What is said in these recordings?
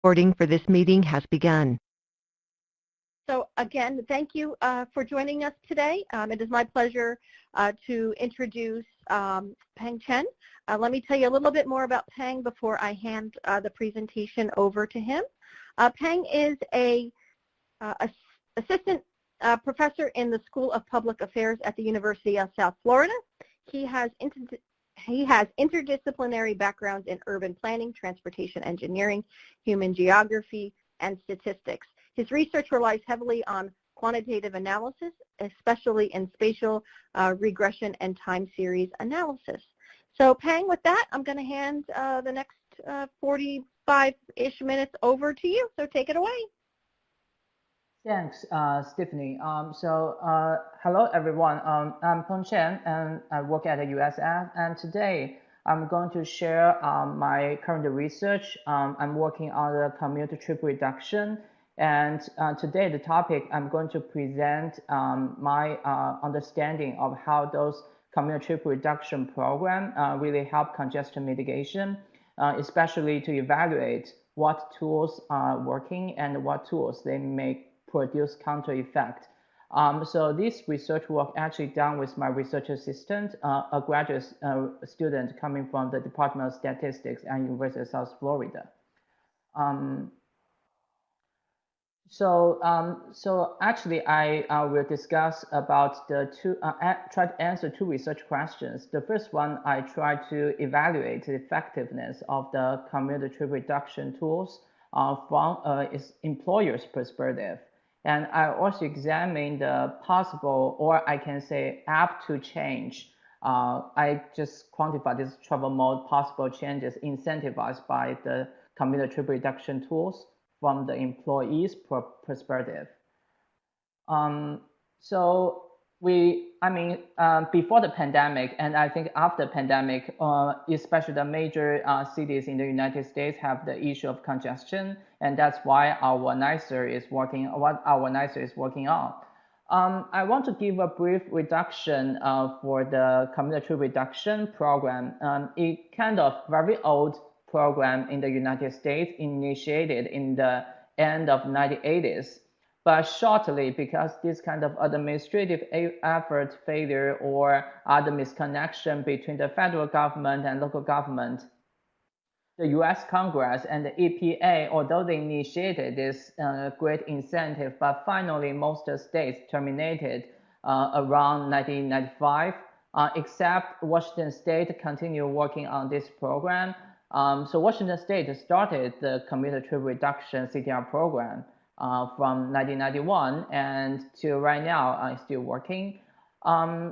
Recording for this meeting has begun. So again, thank you for joining us today. It is my pleasure to introduce Peng Chen. Let me tell you a little bit more about Peng before I hand the presentation over to him. Peng is an assistant professor in the School of Public Affairs at the University of South Florida. He has interdisciplinary backgrounds in urban planning, transportation engineering, human geography, and statistics. His research relies heavily on quantitative analysis, especially in spatial regression and time series analysis. So Peng, with that, I'm going to hand the next 45-ish minutes over to you. So take it away. Thanks, Stephanie. Hello everyone. I'm Peng Chen and I work at the USF, and today I'm going to share my current research. I'm working on the commute trip reduction, and today the topic I'm going to present my understanding of how those commute trip reduction program really help congestion mitigation, especially to evaluate what tools are working and what tools they may produce counter effect. So this research work actually done with my research assistant, a graduate student coming from the Department of Statistics at University of South Florida. Actually, I will discuss about the try to answer two research questions. The first one, I try to evaluate the effectiveness of the commute trip reduction tools from its employer's perspective. And I also examine the possible, or I can say apt to change. I just quantify this travel mode possible changes incentivized by the commute trip reduction tools from the employee's perspective. Before the pandemic, and I think after the pandemic, especially the major cities in the United States have the issue of congestion, and that's why our NICR is working on. I want to give a brief reduction for the commute trip reduction program. It kind of very old program in the United States, initiated in the end of 1980s. But shortly, because this kind of administrative effort failure or other misconnection between the federal government and local government, the US Congress and the EPA, although they initiated this great incentive, but finally most states terminated around 1995, except Washington State continued working on this program. So Washington State started the commute trip reduction CTR program from 1991 and to right now I'm still working. I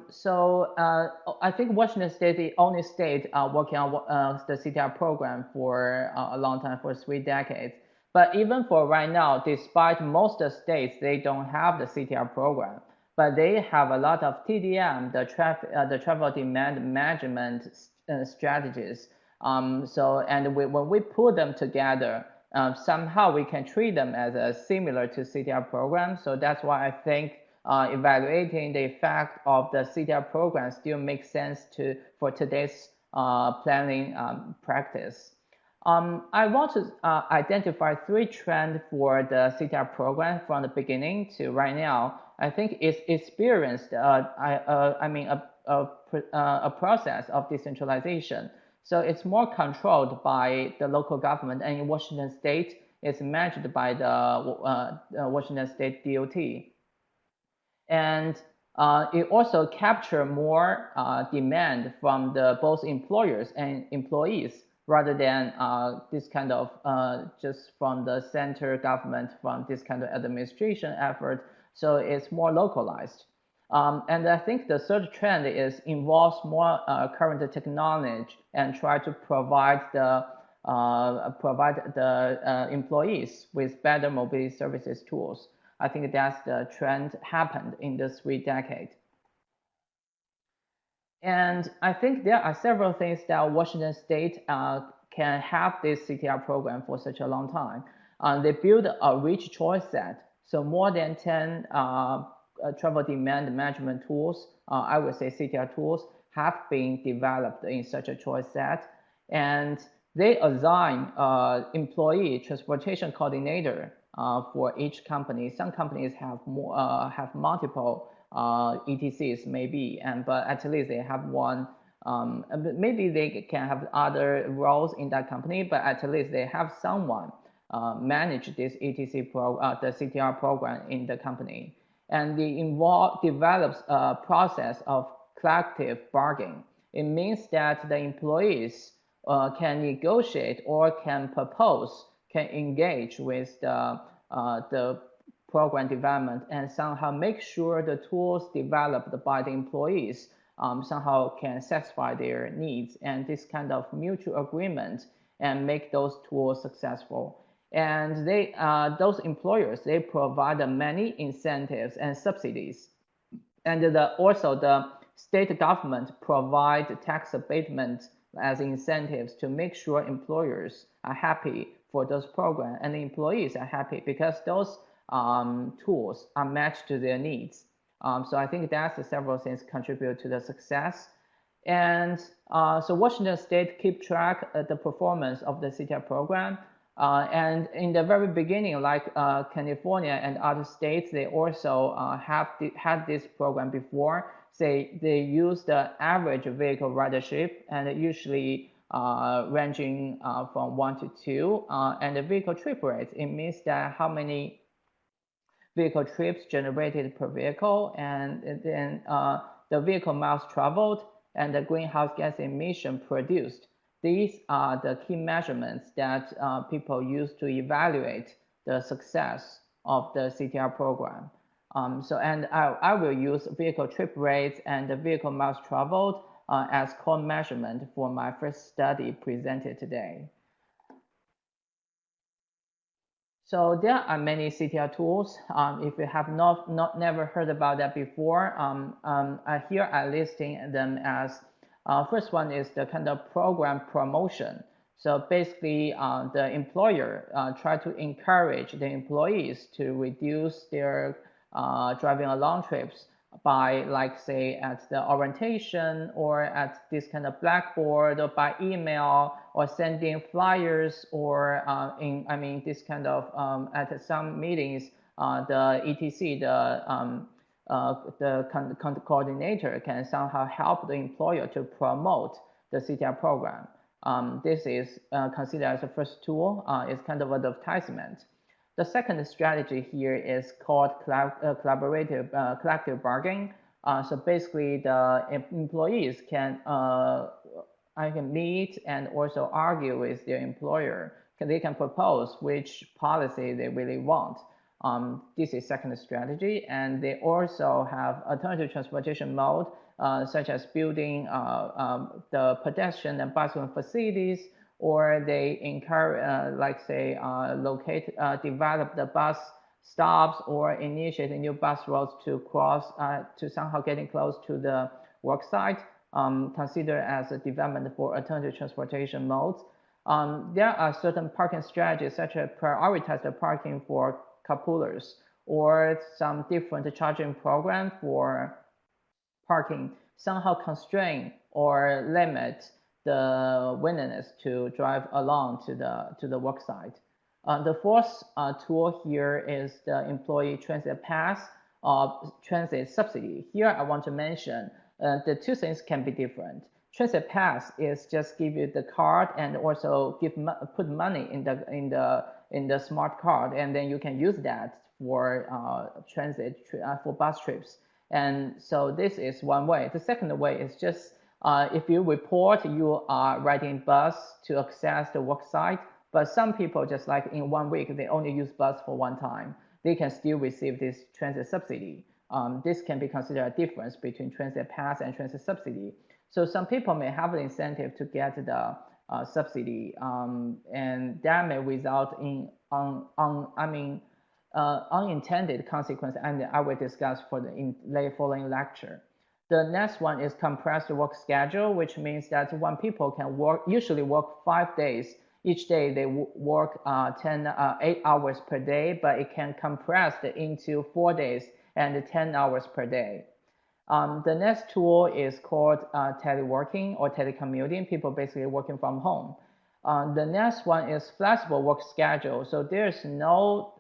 think Washington State is the only state working on the CTR program for a long time, for 3 decades. But even for right now, despite most states, they don't have the CTR program, but they have a lot of TDM, the travel demand management strategies. When we put them together, somehow we can treat them as similar to CTR program. So that's why I think evaluating the effect of the CTR program still makes sense for today's planning practice. I want to identify 3 trends for the CTR program from the beginning to right now. I think it's experienced a process of decentralization. So it's more controlled by the local government, and in Washington State, it's managed by the Washington State DOT. And it also captures more demand from both employers and employees, rather than this kind of just from the center government, from this kind of administration effort. So it's more localized. And I think the third trend involves more current technology and try to provide the employees with better mobility services tools. I think that's the trend happened in the 3 decades. And I think there are several things that Washington State can have this CTR program for such a long time. They build a rich choice set, so more than 10 travel demand management tools, I would say CTR tools, have been developed in such a choice set. And they assign employee transportation coordinator for each company. Some companies have have multiple ETCs maybe, but at least they have one. Maybe they can have other roles in that company, but at least they have someone manage this ETC the CTR program in the company. And the develops a process of collective bargaining. It means that the employees can negotiate or can propose, can engage with the program development and somehow make sure the tools developed by the employees somehow can satisfy their needs, and this kind of mutual agreement and make those tools successful. And those employers, they provide many incentives and subsidies. And also the state government provide tax abatement as incentives to make sure employers are happy for those programs and the employees are happy because those tools are matched to their needs. So I think that's several things contribute to the success. And so Washington State keep track of the performance of the CTR program. And in the very beginning, like California and other states, they also had this program before. They use the average vehicle ridership, and usually ranging from 1 to 2. And the vehicle trip rate, it means that how many vehicle trips generated per vehicle, and then the vehicle miles traveled, and the greenhouse gas emission produced. These are the key measurements that people use to evaluate the success of the CTR program. And I will use vehicle trip rates and the vehicle miles traveled as core measurement for my first study presented today. So there are many CTR tools. If you have never heard about that before, here I'm listing them as first one is the kind of program promotion. So basically, the employer try to encourage the employees to reduce their driving long trips by, like, say, at the orientation or at this kind of blackboard or by email or sending flyers or this kind of at some meetings, the ETC, the coordinator can somehow help the employer to promote the CTR program. This is considered as the first tool. It's kind of advertisement. The second strategy here is called collective bargaining. So basically, the employees can meet and also argue with their employer. They can propose which policy they really want. This is second strategy, and they also have alternative transportation mode, such as building the pedestrian and bicycle facilities, or they encourage, develop the bus stops or initiate new bus routes to to somehow getting close to the work site, considered as a development for alternative transportation modes. There are certain parking strategies, such as prioritize the parking for carpoolers, or some different charging program for parking, somehow constrain or limit the willingness to drive along to the work site. The fourth tool here is the employee transit pass or transit subsidy. Here I want to mention the two things can be different. Transit pass is just give you the card and also put money in the smart card, and then you can use that for for bus trips. And so this is one way. The second way is just if you report you are riding bus to access the work site, but some people just like in 1 week, they only use bus for one time, they can still receive this transit subsidy. This can be considered a difference between transit pass and transit subsidy. So some people may have an incentive to get the subsidy, and that may result in unintended consequences, and I will discuss in the following lecture. The next one is compressed work schedule, which means that when people can usually work 5 days, each day they work 8 hours per day, but it can compress into 4 days and 10 hours per day. The next tool is called teleworking or telecommuting, people basically working from home. The next one is flexible work schedule. So there's no,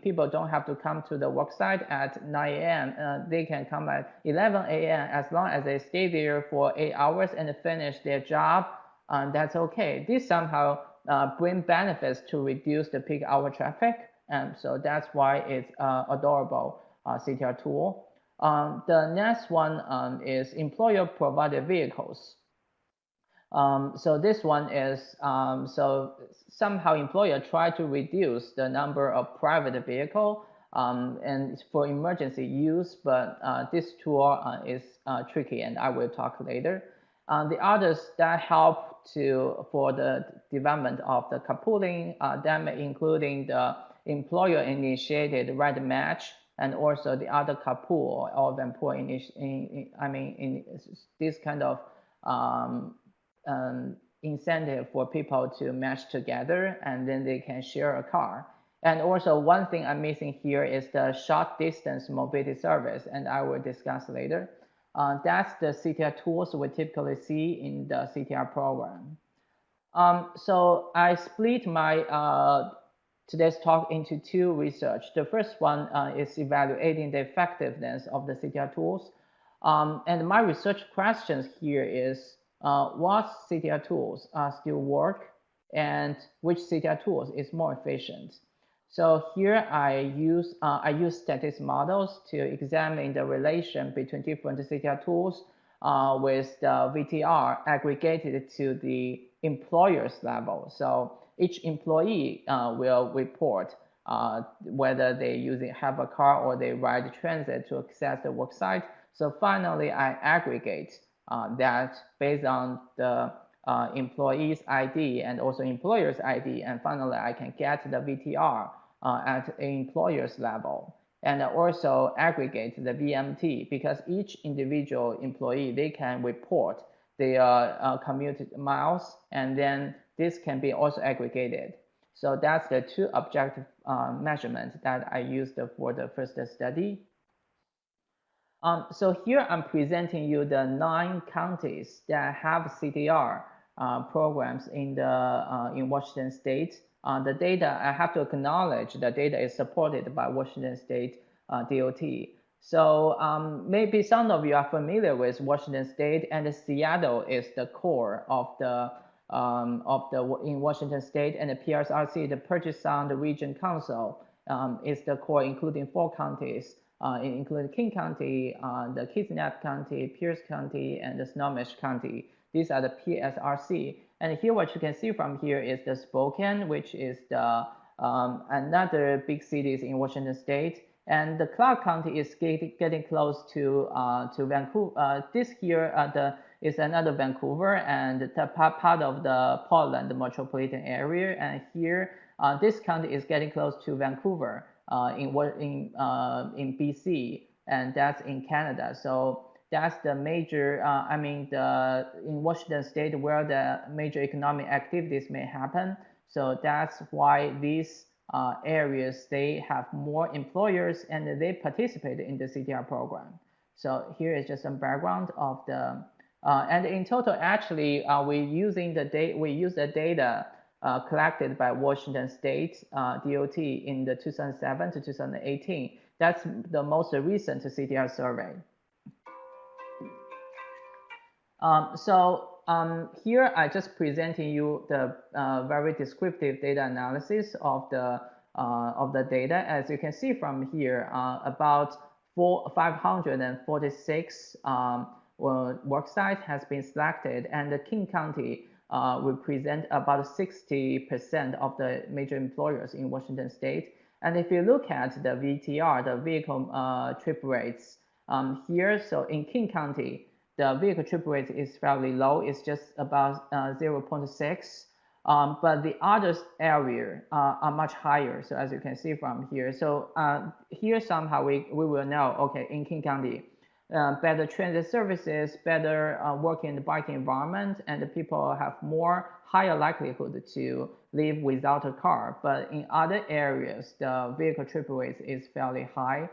people don't have to come to the work site at 9 a.m. They can come at 11 a.m. as long as they stay there for 8 hours and finish their job. That's okay. This somehow bring benefits to reduce the peak hour traffic. And so that's why it's adorable CTR tool. The next one is employer provided vehicles. So this one is, so somehow employer try to reduce the number of private vehicle and for emergency use, but this tool is tricky, and I will talk later. The others that help for the development of the carpooling, them including the employer initiated ride match, and also the other carpool or vanpool in this kind of incentive for people to match together, and then they can share a car. And also one thing I'm missing here is the short distance mobility service, and I will discuss later. That's the CTR tools we typically see in the CTR program. So I split my today's talk into two research. The first one is evaluating the effectiveness of the CTR tools. And my research questions here is, what CTR tools still work, and which CTR tools is more efficient? So here I use statistics models to examine the relation between different CTR tools with the VTR aggregated to the employer's level. So each employee will report whether they have a car or they ride transit to access the work site. So finally, I aggregate that based on the employee's ID and also employer's ID, and finally I can get the VTR at an employer's level, and also aggregate the VMT, because each individual employee, they can report their commuted miles, and then this can be also aggregated. So that's the two objective measurements that I used for the first study. So here I'm presenting you the 9 counties that have CTR programs in Washington State. The data, I have to acknowledge, the data is supported by Washington State DOT. So maybe some of you are familiar with Washington State, and Seattle is the core of the in Washington State, and the PRSRC, the Puget Sound Region Council, is the core, including 4 counties. Including King County, the Kitsap County, Pierce County, and the Snohomish County. These are the PSRC. And here, what you can see from here is the Spokane, which is the another big cities in Washington State. And the Clark County is getting close to Vancouver. This here is another Vancouver, and the part of the Portland metropolitan area. And here, this county is getting close to Vancouver. In BC, and that's in Canada. So that's the major, in Washington State where the major economic activities may happen. So that's why these areas, they have more employers and they participate in the CTR program. So here is just some background of the, and in total, actually, we use the data collected by Washington State DOT in the 2007 to 2018. That's the most recent CTR survey. Here I just presenting you the very descriptive data analysis of the data. As you can see from here, about 546 work sites has been selected, and the King County represent about 60% of the major employers in Washington State. And if you look at the VTR, the vehicle trip rates here, so in King County, the vehicle trip rate is fairly low. It's just about 0.6. But the other area are much higher. So as you can see from here, so here somehow we will know, okay, in King County, better transit services, better working in the biking environment, and the people have higher likelihood to live without a car. But in other areas, the vehicle trip rate is fairly high.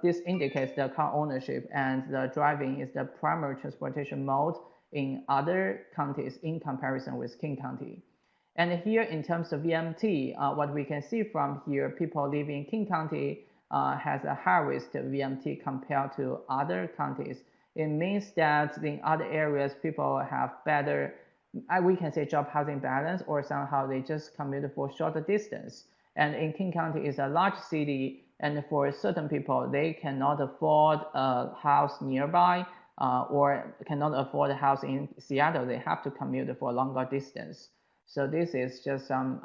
This indicates the car ownership and the driving is the primary transportation mode in other counties in comparison with King County. And here in terms of VMT, what we can see from here, people living in King County has a higher risk of VMT compared to other counties. It means that in other areas, people have better, we can say job housing balance, or somehow they just commute for shorter distance. And in King County is a large city, and for certain people, they cannot afford a house nearby or cannot afford a house in Seattle. They have to commute for a longer distance. So this is just some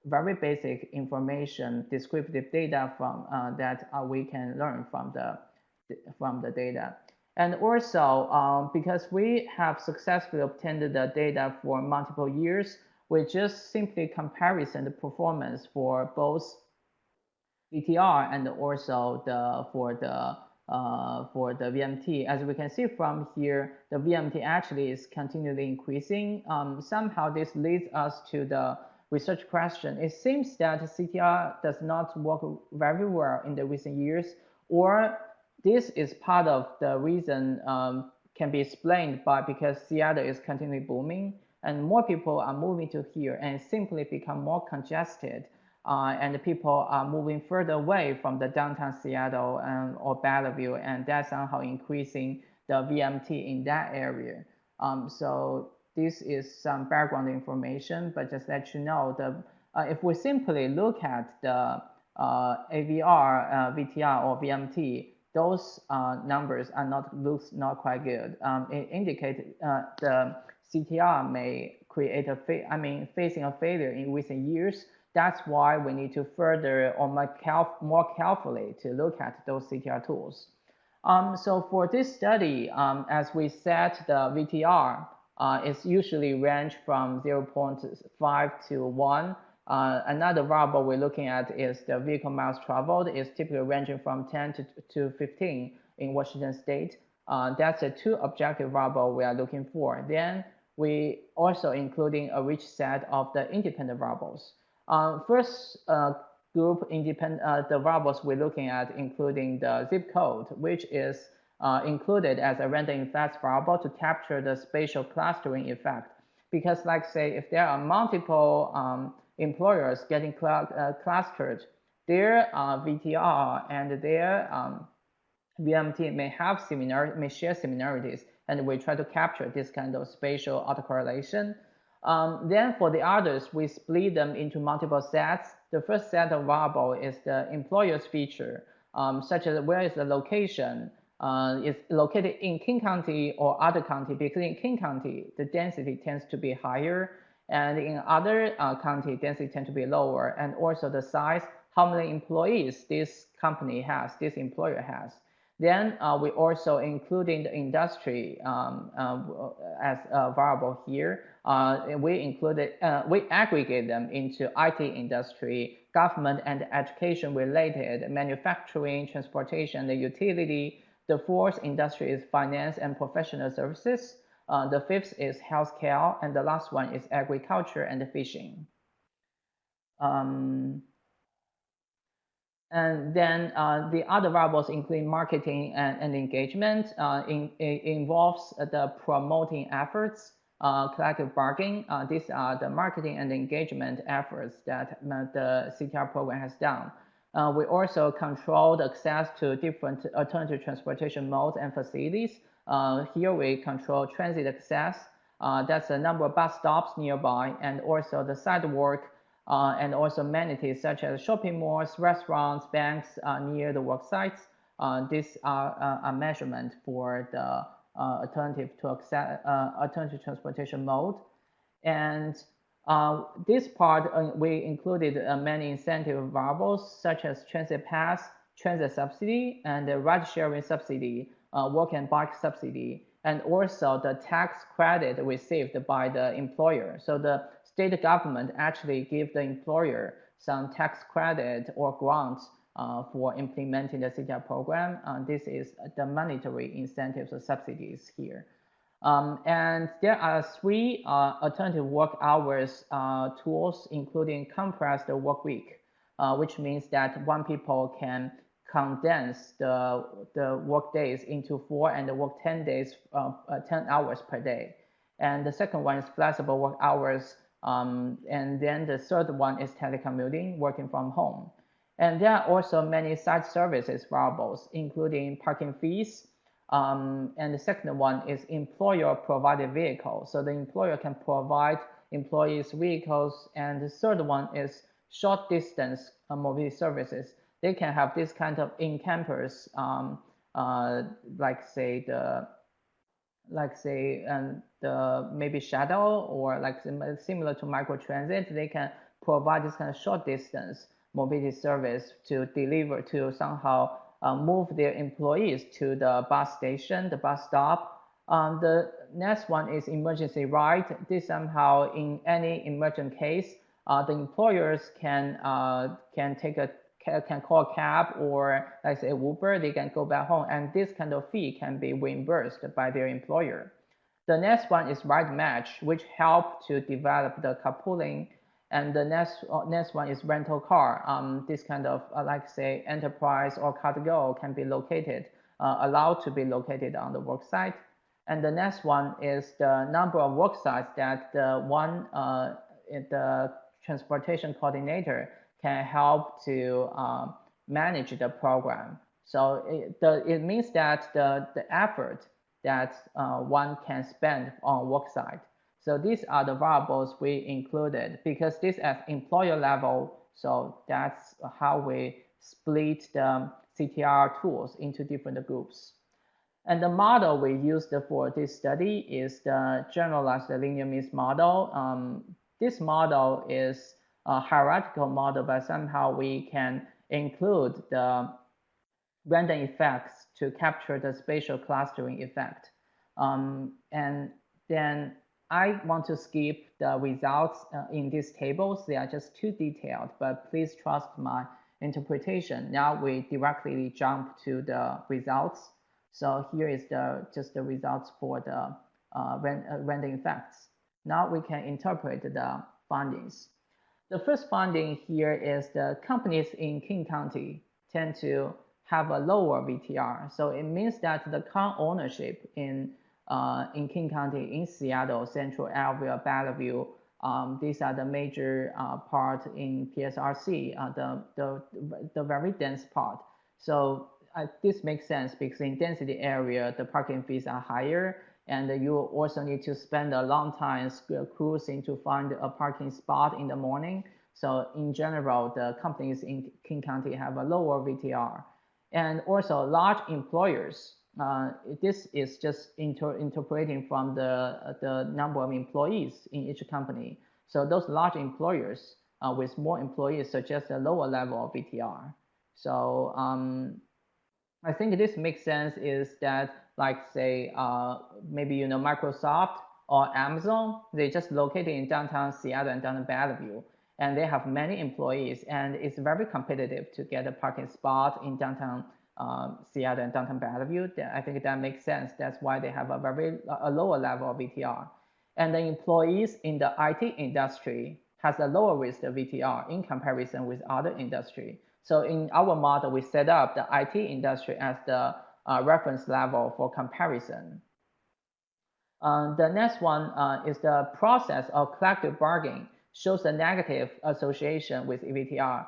very basic information, descriptive data from that we can learn from the data. And also, because we have successfully obtained the data for multiple years, we just simply comparison the performance for both CTR and also for the VMT. As we can see from here, the VMT actually is continually increasing. Somehow this leads us to the research question. It seems that CTR does not work very well in the recent years, or this is part of the reason can be explained by because Seattle is continually booming and more people are moving to here and simply become more congested. And people are moving further away from the downtown Seattle or Bellevue, and that's somehow increasing the VMT in that area. So this is some background information, but just let you know, if we simply look at the AVR, VTR, or VMT, those numbers are looks not quite good. It indicates the CTR may create facing a failure in recent years. That's why we need to further or more carefully to look at those CTR tools. So for this study, as we said, the VTR is usually range from 0.5 to 1. Another variable we're looking at is the vehicle miles traveled. Is typically ranging from 10 to 15 in Washington State. That's a two objective variable we are looking for. Then we also including a rich set of the independent variables. First group the variables we're looking at including the zip code, which is included as a random effects variable to capture the spatial clustering effect. Because like say, if there are multiple employers getting clustered, their VTR and their VMT may share similarities, and we try to capture this kind of spatial autocorrelation. Then for the others, we split them into multiple sets. The first set of variable is the employer's feature, such as where is the location, is located in King County or other county, because in King County, the density tends to be higher, and in other county, density tends to be lower, and also the size, how many employees this company has, this employer has. Then we also including the industry as a variable here. We aggregate them into IT industry, government and education related, manufacturing, transportation, the utility. The fourth industry is finance and professional services. The fifth is healthcare, and the last one is agriculture and fishing. And then the other variables include marketing and engagement. It involves the promoting efforts, collective bargaining. These are the marketing and engagement efforts that the CTR program has done. We also control the access to different alternative transportation modes and facilities. Here we control transit access. That's the number of bus stops nearby, and also the sidewalk, and also amenities such as shopping malls, restaurants, banks near the work sites. These are a measurement for the alternative transportation mode. And this part, we included many incentive variables such as transit pass, transit subsidy, and the ride sharing subsidy, work and bike subsidy, and also the tax credit received by the employer. So the state government actually give the employer some tax credit or grants for implementing the CTR program. This is the monetary incentives or subsidies here. And there are three alternative work hours tools, including compressed work week, which means that one people can condense the work days into 4 and work 10 days, 10 hours per day. And the second one is flexible work hours. And then the third one is telecommuting, working from home. And there are also many side services variables, including parking fees. And the second one is employer provided vehicle. So the employer can provide employees vehicles. And the third one is short distance mobility services. They can have this kind of in-campus, like say the maybe shuttle, or like similar to microtransit. They can provide this kind of short distance mobility service to deliver, to somehow move their employees to the bus station, the bus stop. The next one is emergency ride. This somehow, in any emergent case, the employers can call a cab, or like say Uber. They can go back home, and this kind of fee can be reimbursed by their employer. The next one is ride match, which help to develop the carpooling. And the next one is rental car. This kind of like say enterprise or car2go can be located, allowed to be located on the work site. And the next one is the number of work sites that the transportation coordinator can help to manage the program. So it means that the effort that one can spend on work site. So these are the variables we included, because this at employer level. So that's how we split the CTR tools into different groups. And the model we used for this study is the generalized linear means model. This model is a hierarchical model, but somehow we can include the random effects to capture the spatial clustering effect. And then I want to skip the results in these tables. They are just too detailed, but please trust my interpretation. Now we directly jump to the results. So here is just the results for the random effects. Now we can interpret the findings. The first finding here is the companies in King County tend to have a lower VTR. So it means that the car ownership in King County, in Seattle, Central, AVR, Bellevue, these are the major part in PSRC, the very dense part. So this makes sense, because in density area, the parking fees are higher, and you also need to spend a long time cruising to find a parking spot in the morning. So in general, the companies in King County have a lower VTR. And also large employers, this is just interpreting from the number of employees in each company. So those large employers with more employees suggest a lower level of VTR. So I think this makes sense, is that like say maybe Microsoft or Amazon, they just located in downtown Seattle and downtown Bellevue, and they have many employees, and it's very competitive to get a parking spot in downtown Seattle and downtown Bellevue. I think that makes sense. That's why they have a lower level of VTR. And the employees in the IT industry has a lower risk of VTR in comparison with other industry. So in our model, we set up the IT industry as the reference level for comparison. The next one is the process of collective bargaining shows a negative association with VTR,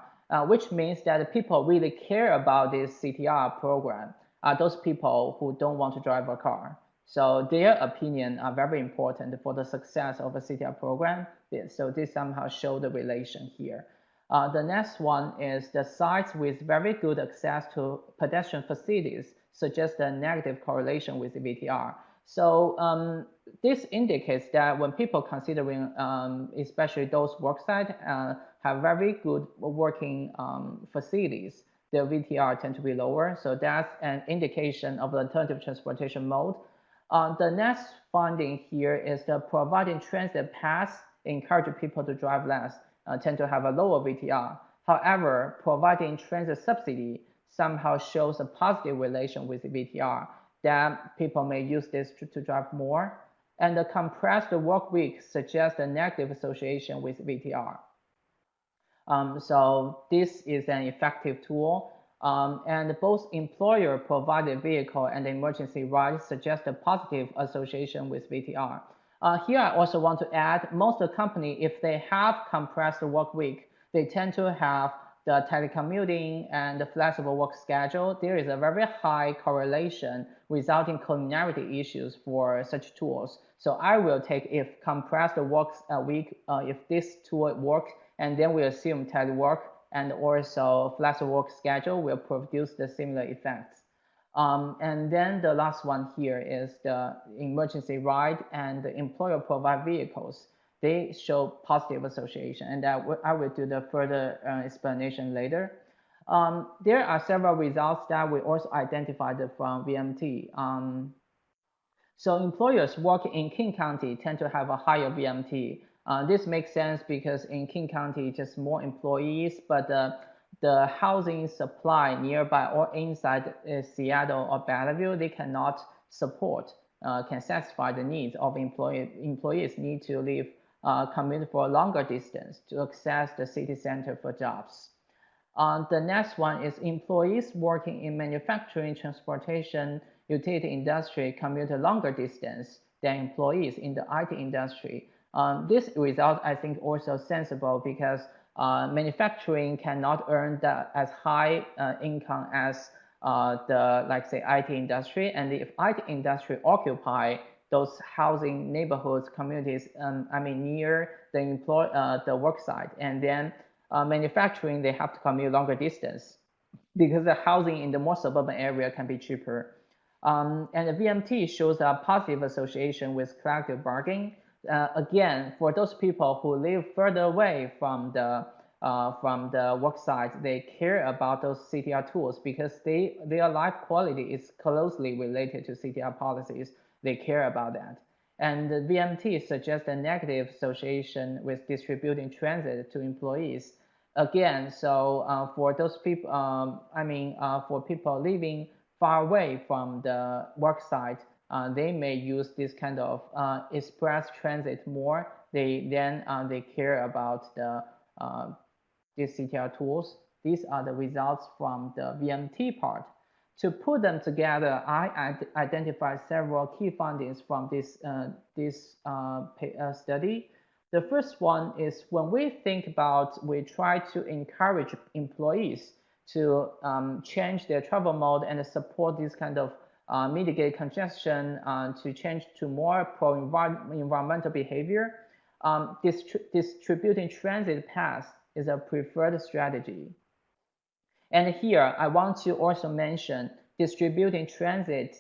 which means that people really care about this CTR program are those people who don't want to drive a car. So their opinion are very important for the success of a CTR program. So this somehow show the relation here. The next one is the sites with very good access to pedestrian facilities suggest a negative correlation with the VTR. So this indicates that when people considering, especially those work sites, have very good working facilities, their VTR tend to be lower. So that's an indication of the alternative transportation mode. The next finding here is the providing transit paths encourage people to drive less, tend to have a lower VTR. However, providing transit subsidy somehow shows a positive relation with the VTR, that people may use this to drive more. And the compressed work week suggests a negative association with VTR. So this is an effective tool. And both employer-provided vehicle and emergency ride suggest a positive association with VTR. Here I also want to add, most of the company, if they have compressed work week, they tend to have the telecommuting and the flexible work schedule. There is a very high correlation resulting collinearity issues for such tools. So I will take if compressed work week, if this tool works, and then we assume telework and also flexible work schedule will produce the similar effects. And then the last one here is the emergency ride and the employer provide vehicles. They show positive association, and I will do the further explanation later. There are several results that we also identified from VMT. So employers working in King County tend to have a higher VMT. This makes sense because in King County, just more employees, but the housing supply nearby or inside Seattle or Bellevue, they cannot support, can satisfy the needs of employees. Employees need to leave, commute for a longer distance to access the city center for jobs. The next one is employees working in manufacturing, transportation, utility industry commute a longer distance than employees in the IT industry. This result, I think, also sensible because manufacturing cannot earn as high income as like say IT industry, and if IT industry occupy those housing neighborhoods, communities, near the work site, and then manufacturing, they have to commute longer distance because the housing in the more suburban area can be cheaper. And the VMT shows a positive association with collective bargaining. Again, for those people who live further away from the work site, they care about those CTR tools because their life quality is closely related to CTR policies. They care about that. And the VMT suggests a negative association with distributing transit to employees. Again, so for those people, for people living far away from the work site, they may use this kind of express transit more. They care about these CTR tools. These are the results from the VMT part. To put them together, I identified several key findings from this study. The first one is when we try to encourage employees to change their travel mode and support this kind of mitigate congestion, to change to more pro-environmental behavior. Distributing transit paths is a preferred strategy. And here, I want to also mention distributing transit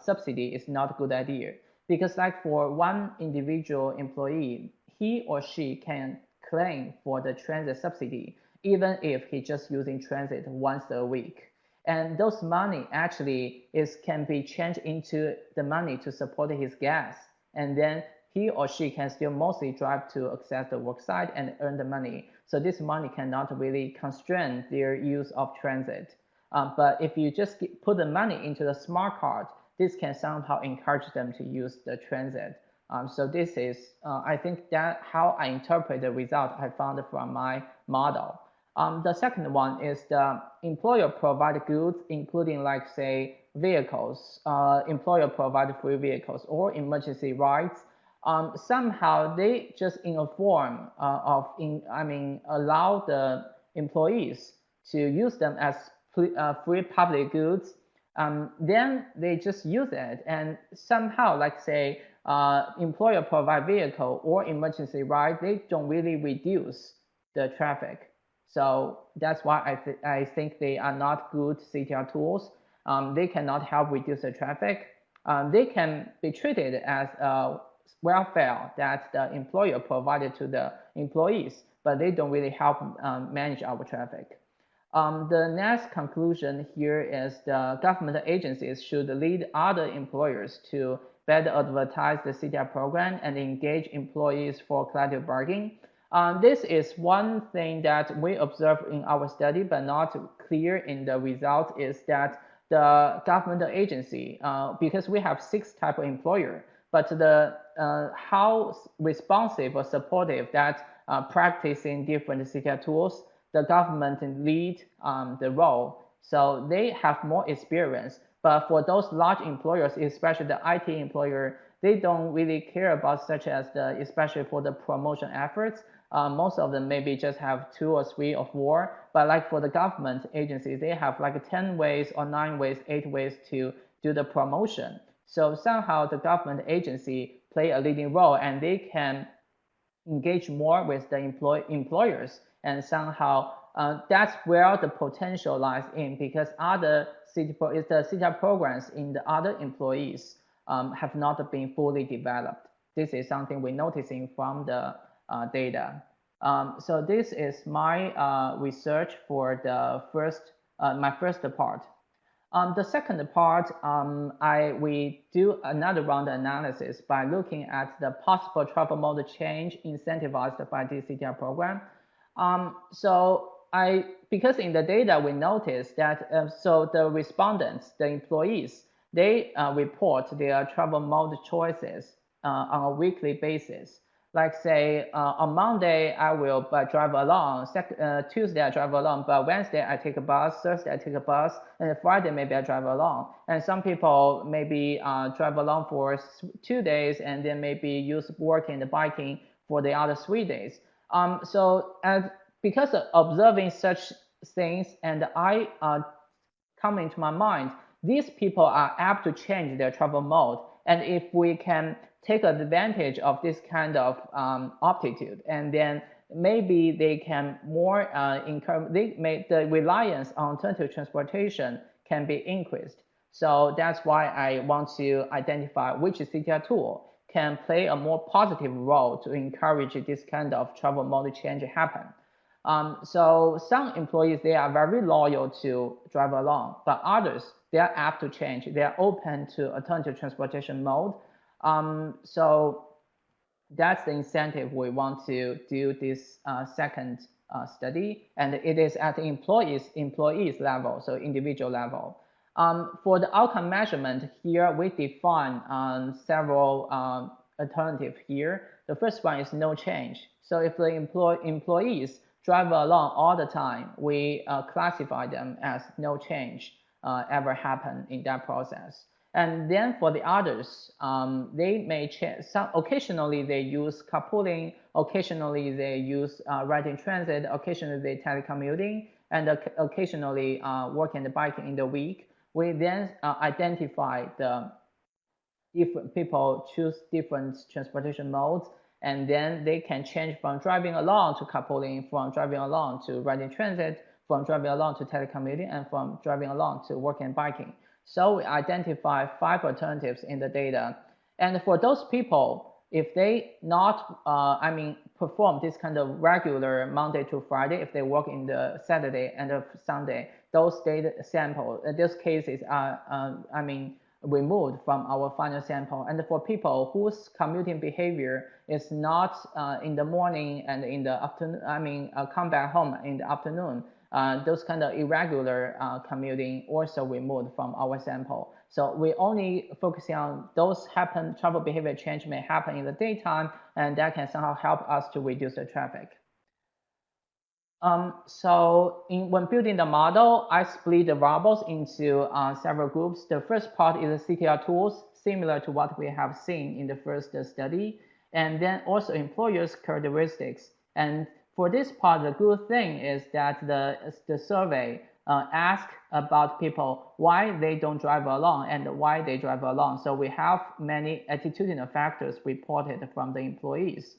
subsidy is not a good idea because like for one individual employee, he or she can claim for the transit subsidy even if he's just using transit once a week. And those money actually can be changed into the money to support his gas. And then he or she can still mostly drive to access the work site and earn the money. So this money cannot really constrain their use of transit. But if you just put the money into the smart card, this can somehow encourage them to use the transit. So this is, I think that how I interpret the result I found from my model. The second one is the employer provided goods, including like say vehicles, employer provided free vehicles or emergency rides. Somehow they just in a form allow the employees to use them as free public goods. Then they just use it, and somehow like say employer provide vehicle or emergency ride, they don't really reduce the traffic. So that's why I think they are not good CTR tools. They cannot help reduce the traffic. They can be treated as welfare that the employer provided to the employees, but they don't really help manage our traffic. The next conclusion here is the government agencies should lead other employers to better advertise the CTR program and engage employees for collective bargaining. This is one thing that we observe in our study, but not clear in the result, is that the governmental agency, because we have 6 types of employer, but the how responsive or supportive that practicing different CTR tools, the government lead the role. So they have more experience. But for those large employers, especially the IT employer, they don't really care about such as especially for the promotion efforts. Most of them maybe just have 2 or 3 or 4, but like for the government agencies, they have like 10 ways or 9 ways, 8 ways to do the promotion. So somehow the government agency play a leading role, and they can engage more with the employers, and somehow that's where the potential lies in, because the CTR programs in the other employees have not been fully developed. This is something we're noticing from the data. So this is my research for the my first part. The second part, we do another round analysis by looking at the possible travel mode change incentivized by the CTR program. Because in the data we noticed that, so the respondents, the employees, they report their travel mode choices on a weekly basis. Like say on Monday I will drive along, Tuesday I drive along, but Wednesday I take a bus, Thursday I take a bus, and Friday maybe I drive along. And some people maybe drive along for 2 days and then maybe use working and biking for the other 3 days. Because of observing such things, and I come into my mind, these people are apt to change their travel mode. And if we can take advantage of this kind of aptitude, and then maybe they can more the reliance on alternative transportation can be increased. So that's why I want to identify which CTR tool can play a more positive role to encourage this kind of travel mode change happen. So some employees, they are very loyal to drive along, but others, they are apt to change. They are open to alternative transportation mode. So that's the incentive we want to do this second study, and it is at the employees level, so individual level. For the outcome measurement here, we define several alternatives here. The first one is no change. So if the employees drive along all the time, we classify them as no change ever happen in that process. And then for the others, they may change. Occasionally they use carpooling, occasionally they use riding transit, occasionally they telecommuting, and occasionally working and biking in the week. We then identify the different people choose different transportation modes, and then they can change from driving along to carpooling, from driving along to riding transit, from driving along to telecommuting, and from driving along to working and biking. So we identify 5 alternatives in the data. And for those people, if they not, perform this kind of regular Monday to Friday, if they work in the Saturday and the Sunday, those data sample, those cases are, removed from our final sample. And for people whose commuting behavior is not in the morning and in the afternoon, come back home in the afternoon, those kind of irregular commuting also removed from our sample. So we only focusing on those travel behavior change may happen in the daytime, and that can somehow help us to reduce the traffic. When building the model, I split the variables into several groups. The first part is the CTR tools, similar to what we have seen in the first study, and then also employers' characteristics. And for this part, the good thing is that the survey asks about people why they don't drive along and why they drive along. So we have many attitudinal factors reported from the employees.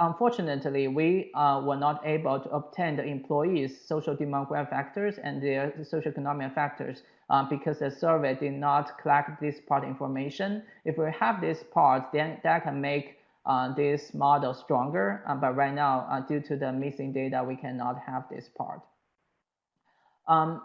Unfortunately, we were not able to obtain the employees' social demographic factors and their socioeconomic factors because the survey did not collect this part information. If we have this part, then that can make this model stronger. But right now, due to the missing data, we cannot have this part.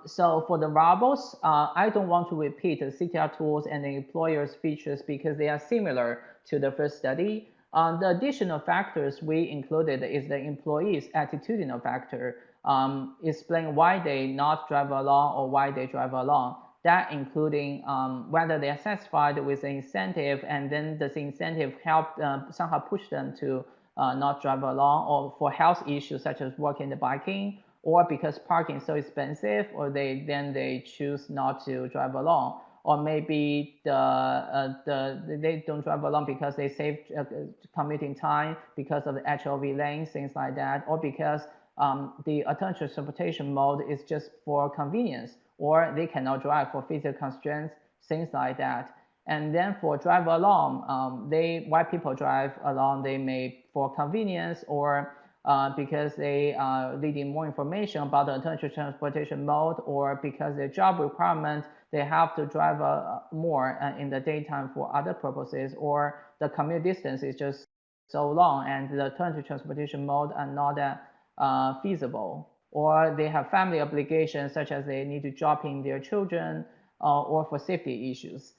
So for the variables, I don't want to repeat the CTR tools and the employer's features because they are similar to the first study. The additional factors we included is the employee's attitudinal factor, explain why they not drive along or why they drive along. That including whether they are satisfied with the incentive, and then does the incentive help somehow push them to not drive along, or for health issues such as walking and biking, or because parking is so expensive, or they choose not to drive along, or maybe they don't drive along because they save commuting time because of the HOV lanes, things like that, or because the alternative transportation mode is just for convenience, or they cannot drive for physical constraints, things like that. And then for drive along, why people drive along, they may for convenience, or because they are needing more information about the alternative transportation mode, or because their job requirement, they have to drive more in the daytime for other purposes, or the commute distance is just so long and the alternative transportation mode are not that feasible, or they have family obligations such as they need to drop in their children, or for safety issues.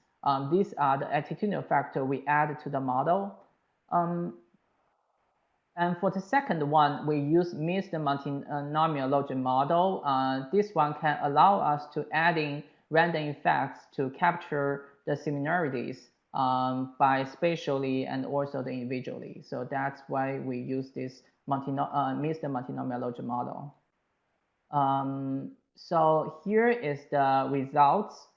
These are the attitudinal factors we add to the model. And for the second one, we use mixed multinomial logic model. This one can allow us to add in random effects to capture the similarities by spatially and also the individually. So that's why we use this mixed multinomial logic model. So here is the results.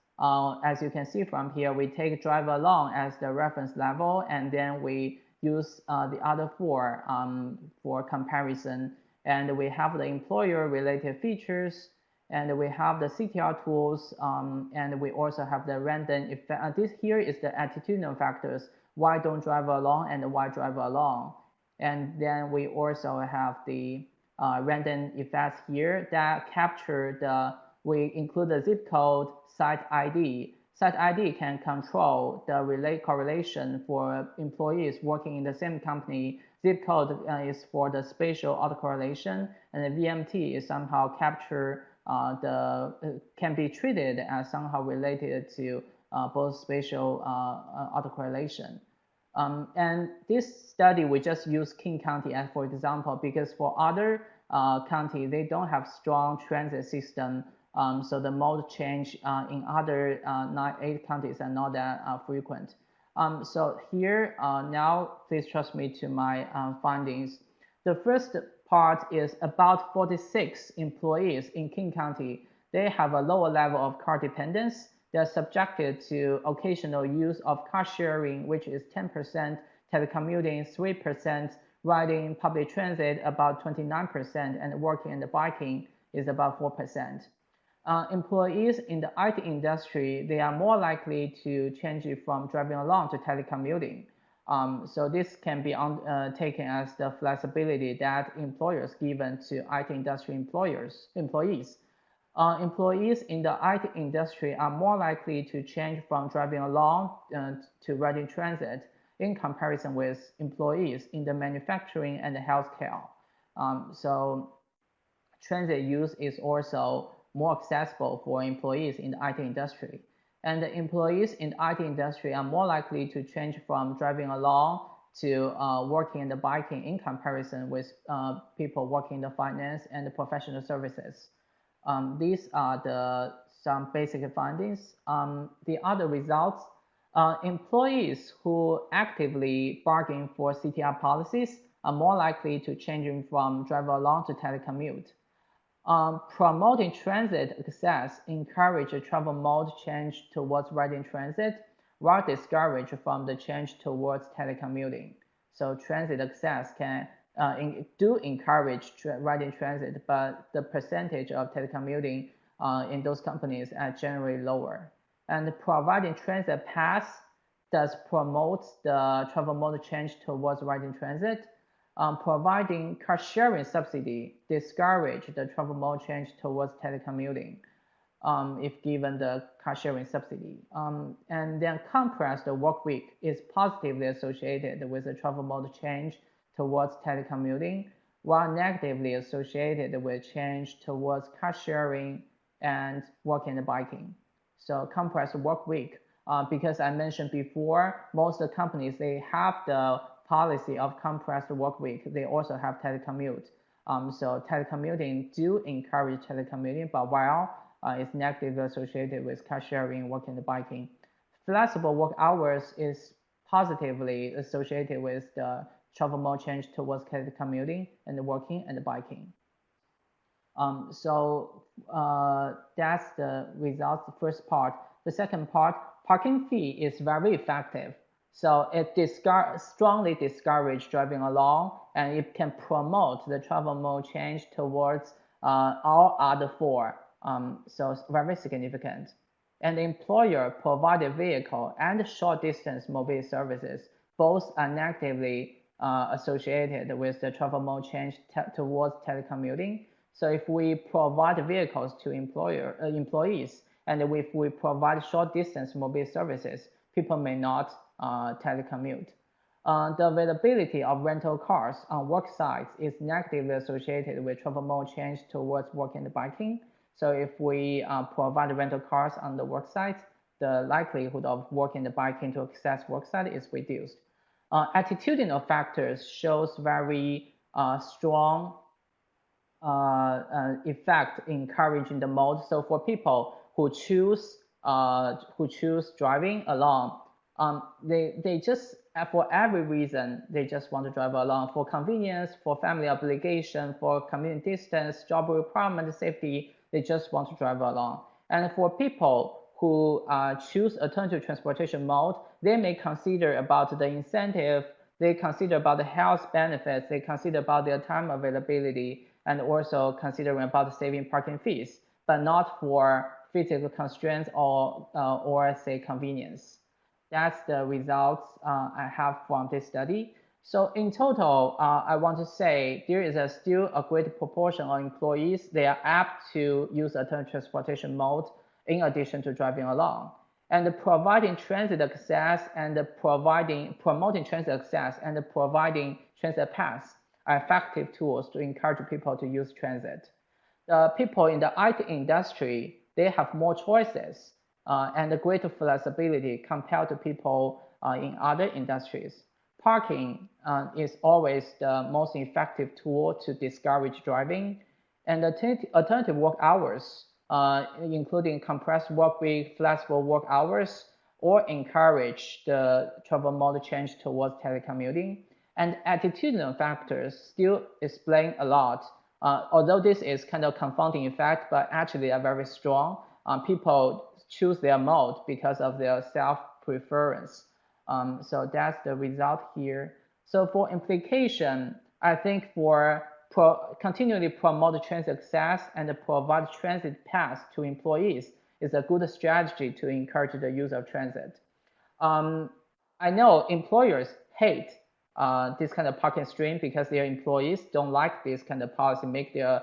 As you can see from here, we take drive along as the reference level, and then we use the other four for comparison. And we have the employer-related features, and we have the CTR tools, and we also have the random effect. This here is the attitudinal factors. Why don't drive along and why drive along? And then we also have the random effects here that capture we include the zip code, site ID. Site ID can control the correlation for employees working in the same company. Zip code is for the spatial autocorrelation, and the VMT is somehow capture can be treated as somehow related to both spatial autocorrelation. And this study, we just use King County as for example, because for other county, they don't have strong transit system. So the mode change in other 8 counties are not that frequent. So here, now please trust me to my findings. The first part is about 46 employees in King County. They have a lower level of car dependence. They're subjected to occasional use of car sharing, which is 10%, telecommuting 3%, riding public transit about 29%, and working and biking is about 4%. Employees in the IT industry, they are more likely to change it from driving along to telecommuting. So this can be taken as the flexibility that employers given to IT industry employees. Employees in the IT industry are more likely to change from driving along to riding transit in comparison with employees in the manufacturing and the healthcare. So transit use is also more accessible for employees in the IT industry. And the employees in the IT industry are more likely to change from driving along to working and biking in comparison with people working in the finance and the professional services. These are some basic findings. The other results, employees who actively bargain for CTR policies are more likely to change from drive along to telecommute. Promoting transit access encourage a travel mode change towards riding transit, while discourage from the change towards telecommuting. So transit access can do encourage riding transit, but the percentage of telecommuting in those companies are generally lower. And providing transit pass does promote the travel mode change towards riding transit. Providing car sharing subsidy discourage the travel mode change towards telecommuting if given the car sharing subsidy. And then compressed work week is positively associated with the travel mode change towards telecommuting, while negatively associated with change towards car sharing and working and biking. So compressed work week, because I mentioned before, most of the companies, they have the policy of compressed work week. They also have telecommute. So telecommuting do encourage telecommuting, but while it's negatively associated with car sharing, working and biking. Flexible work hours is positively associated with the travel mode change towards telecommuting and working and biking. That's the results, the first part. The second part, parking fee is very effective. So it strongly discourages driving along, and it can promote the travel mode change towards all other four. So it's very significant. And the employer provided vehicle and short distance mobility services. Both are negatively associated with the travel mode change towards telecommuting. So if we provide vehicles to employees, and if we provide short distance mobility services, people may not telecommute. The availability of rental cars on work sites is negatively associated with travel mode change towards walking and biking. So if we provide rental cars on the work site, the likelihood of walking and biking to access work site is reduced. Attitudinal factors shows very strong effect encouraging the mode. So for people who choose driving along, they just for every reason they just want to drive along, for convenience, for family obligation, for commuting distance, job requirement, safety. They just want to drive along. And for people who choose alternative transportation mode, they may consider about the incentive, they consider about the health benefits, they consider about their time availability, and also considering about saving parking fees, but not for physical constraints or say convenience. That's the results I have from this study. So in total, I want to say there is still a great proportion of employees, they are apt to use alternative transportation mode in addition to driving along. And providing transit access and promoting transit access and providing transit pass are effective tools to encourage people to use transit. The people in the IT industry, they have more choices and greater flexibility compared to people in other industries. Parking is always the most effective tool to discourage driving, and alternative work hours, including compressed work week, flexible work hours, or encourage the travel mode change towards telecommuting. And attitudinal factors still explain a lot, although this is kind of confounding effect, but actually are very strong. People choose their mode because of their self-preference. So that's the result here. So for implication, I think for continually promote transit access and provide transit pass to employees is a good strategy to encourage the use of transit. I know employers hate this kind of parking stream because their employees don't like this kind of policy, make their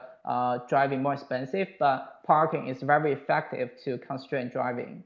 driving more expensive, but parking is very effective to constrain driving.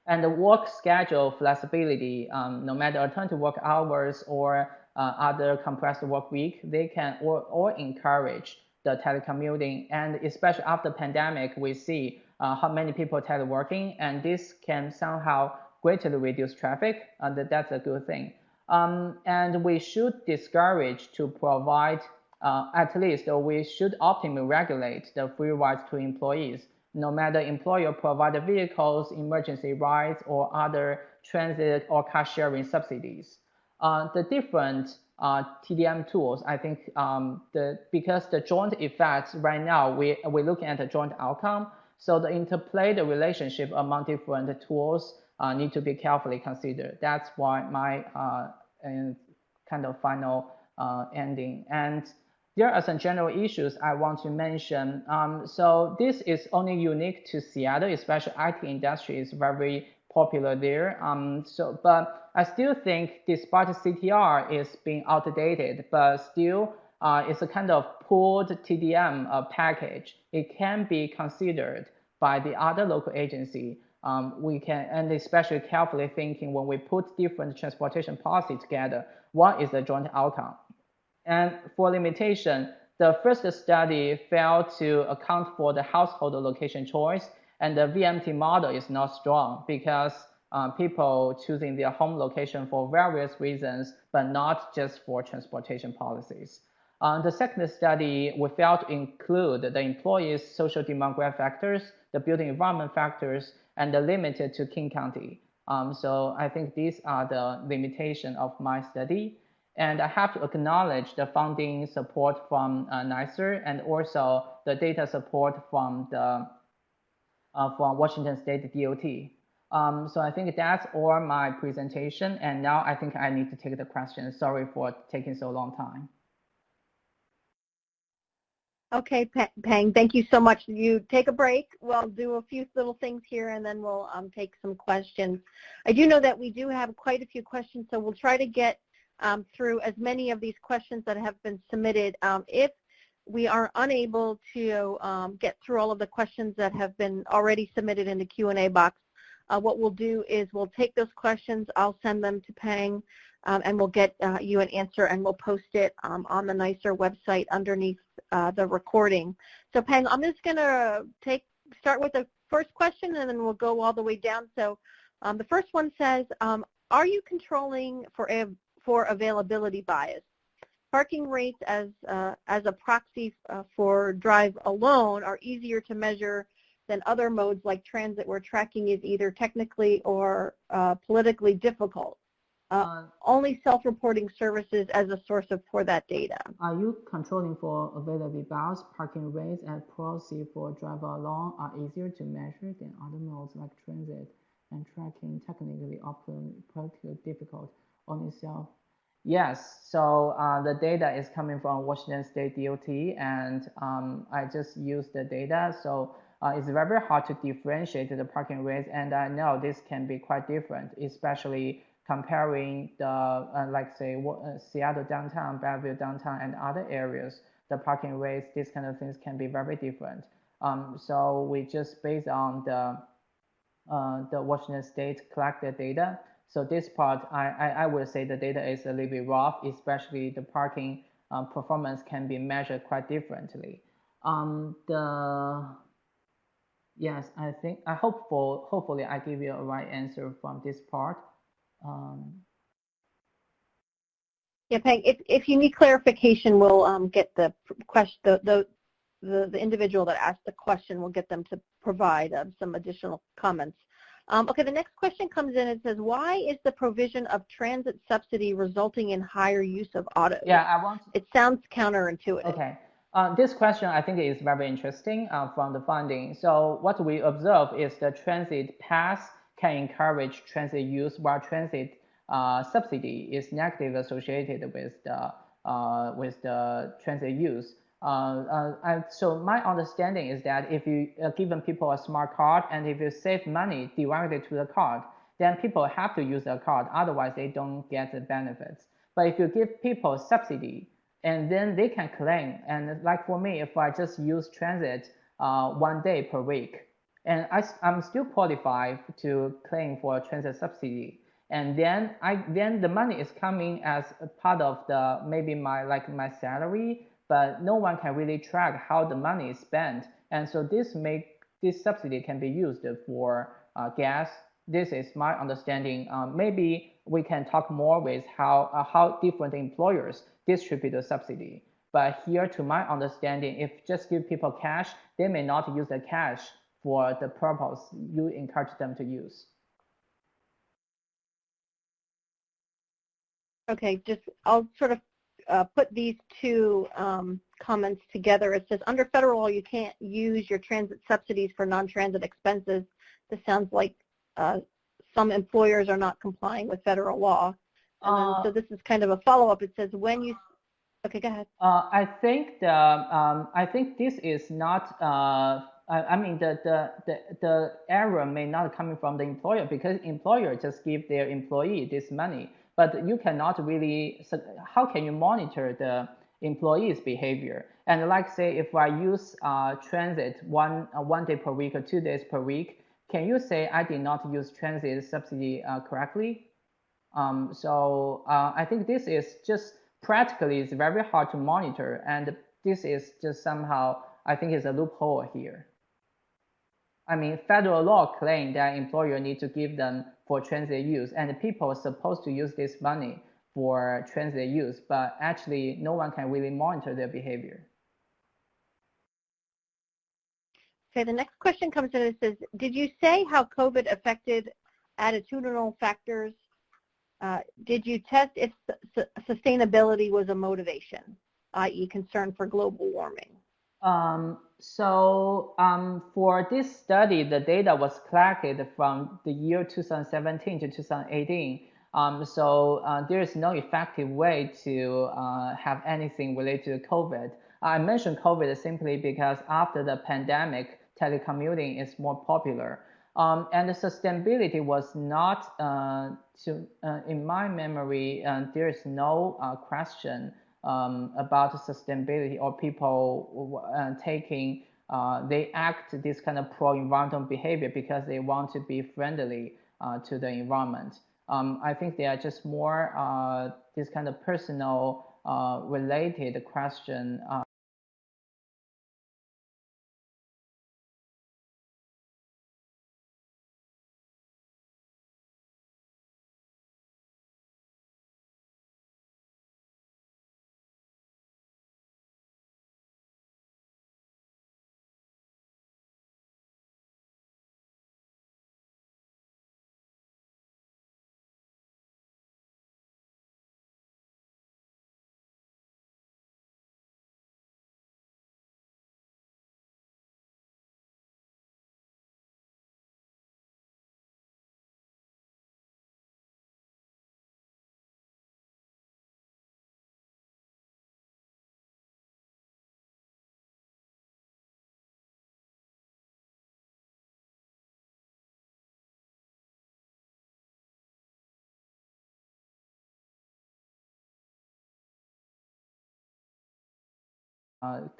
And the work schedule flexibility, no matter alternative work hours or other compressed work week, they can or encourage the telecommuting. And especially after pandemic, we see how many people are teleworking, and this can somehow greatly reduce traffic, and that's a good thing. And we should discourage to provide, at least we should optimally regulate the free rides to employees. No matter employer provided vehicles, emergency rides, or other transit or car sharing subsidies. The different TDM tools, I think because the joint effects right now, we're looking at a joint outcome. So the interplay, the relationship among different tools need to be carefully considered. That's why my kind of final ending. And there are some general issues I want to mention. So this is only unique to Seattle, especially IT industry is very popular there. But I still think despite CTR is being outdated, but still it's a kind of pooled TDM package. It can be considered by the other local agency. We can, and especially carefully thinking when we put different transportation policy together, what is the joint outcome? And for limitation, the first study failed to account for the household location choice, and the VMT model is not strong because people choosing their home location for various reasons, but not just for transportation policies. The second study, we failed to include the employees' social demographic factors, the building environment factors, and the limited to King County. So I think these are the limitation of my study. And I have to acknowledge the funding support from NICR and also the data support from from Washington State DOT. So I think that's all my presentation, and now I think I need to take the questions. Sorry for taking so long time. Okay, Peng, thank you so much. You take a break. We'll do a few little things here, and then we'll take some questions. I do know that we do have quite a few questions, so we'll try to get through as many of these questions that have been submitted. If we are unable to get through all of the questions that have been already submitted in the Q&A box, what we'll do is we'll take those questions, I'll send them to Peng, and we'll get you an answer, and we'll post it on the NICR website underneath the recording. So Peng, I'm just going to start with the first question, and then we'll go all the way down. So the first one says, are you controlling for availability bias? Parking rates as a proxy for drive alone are easier to measure than other modes like transit, where tracking is either technically or politically difficult. Only self-reporting services as a source for that data. Are you controlling for availability bias? Parking rates and proxy for driver alone are easier to measure than other modes like transit, and tracking technically or politically difficult. Only self. Yes, so the data is coming from Washington State DOT, and I just use the data. So it's very hard to differentiate the parking rates, and I know this can be quite different, especially comparing the, like say, Seattle downtown, Bellevue downtown, and other areas. The parking rates, these kind of things can be very different. So we just based on the Washington State collected data. So this part, I would say the data is a little bit rough, especially the parking performance can be measured quite differently. Yes, I think, hopefully I give you a right answer from this part. Yeah, Peng, if you need clarification, we'll get the question, the individual that asked the question, we'll get them to provide some additional comments. Okay, the next question comes in and says, why is the provision of transit subsidy resulting in higher use of autos? Yeah, it sounds counterintuitive. Okay. This question I think is very interesting from the funding. So what we observe is the transit pass can encourage transit use, while transit subsidy is negatively associated with the transit use. So my understanding is that if you given people a smart card, and if you save money directly to the card, then people have to use the card, otherwise they don't get the benefits. But if you give people subsidy, and then they can claim, and like for me, if I just use transit 1 day per week, and I'm still qualified to claim for a transit subsidy, and then the money is coming as a part of the maybe my salary, but no one can really track how the money is spent, and so this subsidy can be used for gas. This is my understanding. Maybe we can talk more with how different employers distribute the subsidy. But here, to my understanding, if just give people cash, they may not use the cash for the purpose you encourage them to use. Okay, I'll sort of put these two comments together. It says, under federal law, you can't use your transit subsidies for non-transit expenses. This sounds like some employers are not complying with federal law. And then, so this is kind of a follow-up. It says, when you, okay, go ahead. I think this is not, I mean, the error may not coming from the employer, because employer just give their employee this money, but you cannot really, how can you monitor the employee's behavior? And like say, if I use transit one day per week or 2 days per week, can you say I did not use transit subsidy correctly? So I think this is just practically, it's very hard to monitor, and this is just somehow, I think, is a loophole here. I mean, federal law claims that employer need to give them for transit use, and people are supposed to use this money for transit use, but actually no one can really monitor their behavior. Okay, the next question comes in and says, did you say how COVID affected attitudinal factors Did you test if sustainability was a motivation, i.e. concern for global warming? For this study, the data was collected from the year 2017 to 2018. There is no effective way to have anything related to COVID. I mentioned COVID simply because after the pandemic, telecommuting is more popular. And the sustainability was not, in my memory, there is no question about sustainability or people taking, they act this kind of pro-environmental behavior because they want to be friendly to the environment. I think they are just more this kind of personal related question.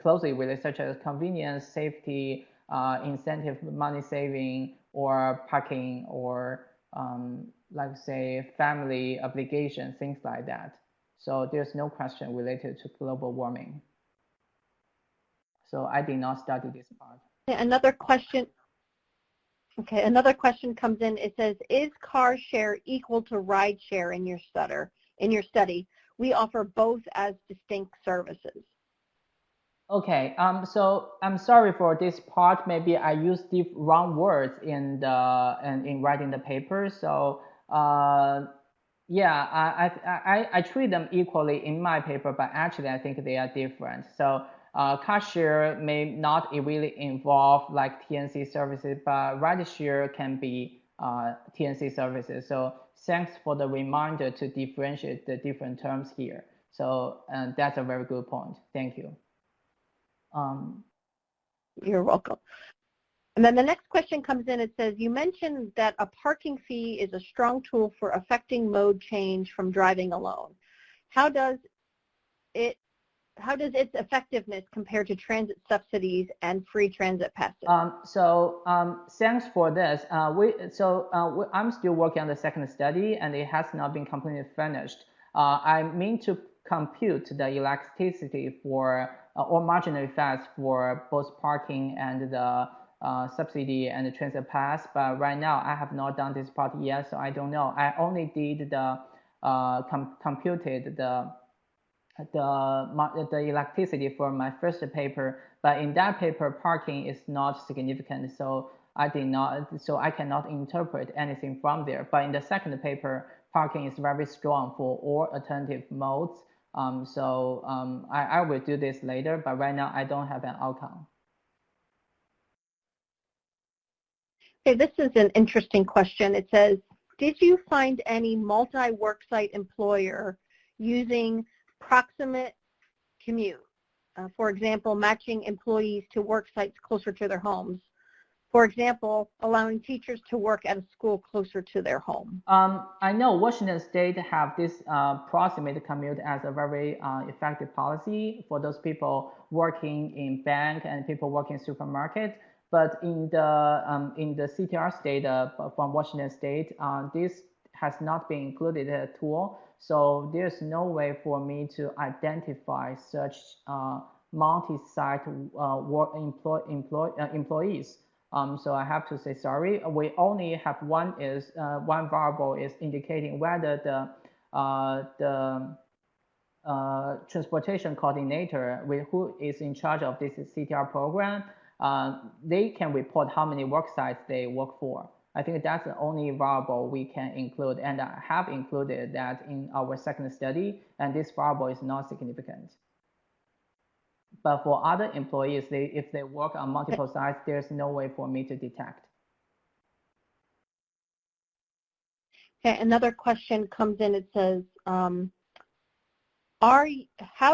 Closely related, such as convenience, safety, incentive, money saving, or parking, or like say family obligation, things like that. So there's no question related to global warming. So I did not study this part. Another question. Okay, another question comes in. It says, is car share equal to ride share in your study? We offer both as distinct services. Okay, so I'm sorry for this part. Maybe I used the wrong words in writing the paper. So yeah, I treat them equally in my paper, but actually I think they are different. So car share may not really involve like TNC services, but ride share can be TNC services. So thanks for the reminder to differentiate the different terms here. So that's a very good point. Thank you. You're welcome. And then the next question comes in. It says, you mentioned that a parking fee is a strong tool for affecting mode change from driving alone. How does its effectiveness compare to transit subsidies and free transit passes? Thanks for this. I'm still working on the second study, and it has not been completely finished. I mean to compute the elasticity for or marginal effects for both parking and the subsidy and the transit pass, but right now I have not done this part yet, so I don't know. I only did the computed the elasticity for my first paper, but in that paper parking is not significant, so I cannot interpret anything from there. But in the second paper, parking is very strong for all alternative modes. I will do this later, but right now I don't have an outcome. Okay, this is an interesting question. It says, did you find any multi-worksite employer using proximate commute? For example, matching employees to work sites closer to their homes. For example, allowing teachers to work at a school closer to their home. I know Washington State have this proximate commute as a very effective policy for those people working in bank and people working in supermarket. But in the CTR data from Washington State, this has not been included as a tool. So there's no way for me to identify such multi-site employees. So I have to say sorry. We only have one variable is indicating whether the transportation coordinator who is in charge of this CTR program, they can report how many work sites they work for. I think that's the only variable we can include, and I have included that in our second study, and this variable is not significant. But for other employees, if they work on multiple sites, there's no way for me to detect. Okay, another question comes in. It says, how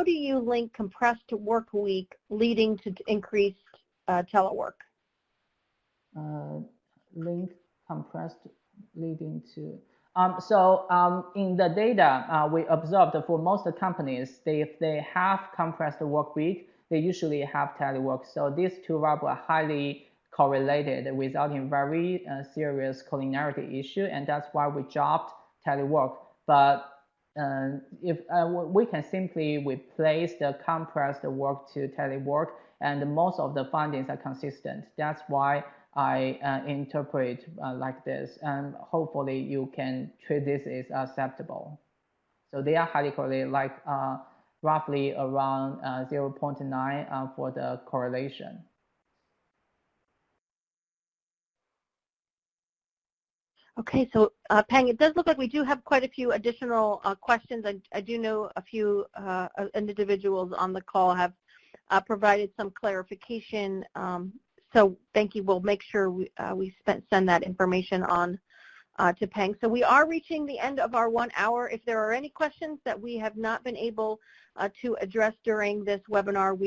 do you link compressed work week leading to increased telework? Link compressed leading to. In the data, we observed for most companies, if they have compressed work week, they usually have telework. So these two variables are highly correlated, resulting in very serious collinearity issue, and that's why we dropped telework. But if we can simply replace the compressed work to telework, and most of the findings are consistent. That's why I interpret like this, and hopefully you can treat this as acceptable. So they are highly correlated, like roughly around 0.9 for the correlation. Okay, so Peng, it does look like we do have quite a few additional questions. I do know a few individuals on the call have provided some clarification. So thank you. We'll make sure we send that information on to Peng. So we are reaching the end of our 1 hour. If there are any questions that we have not been able to address during this webinar,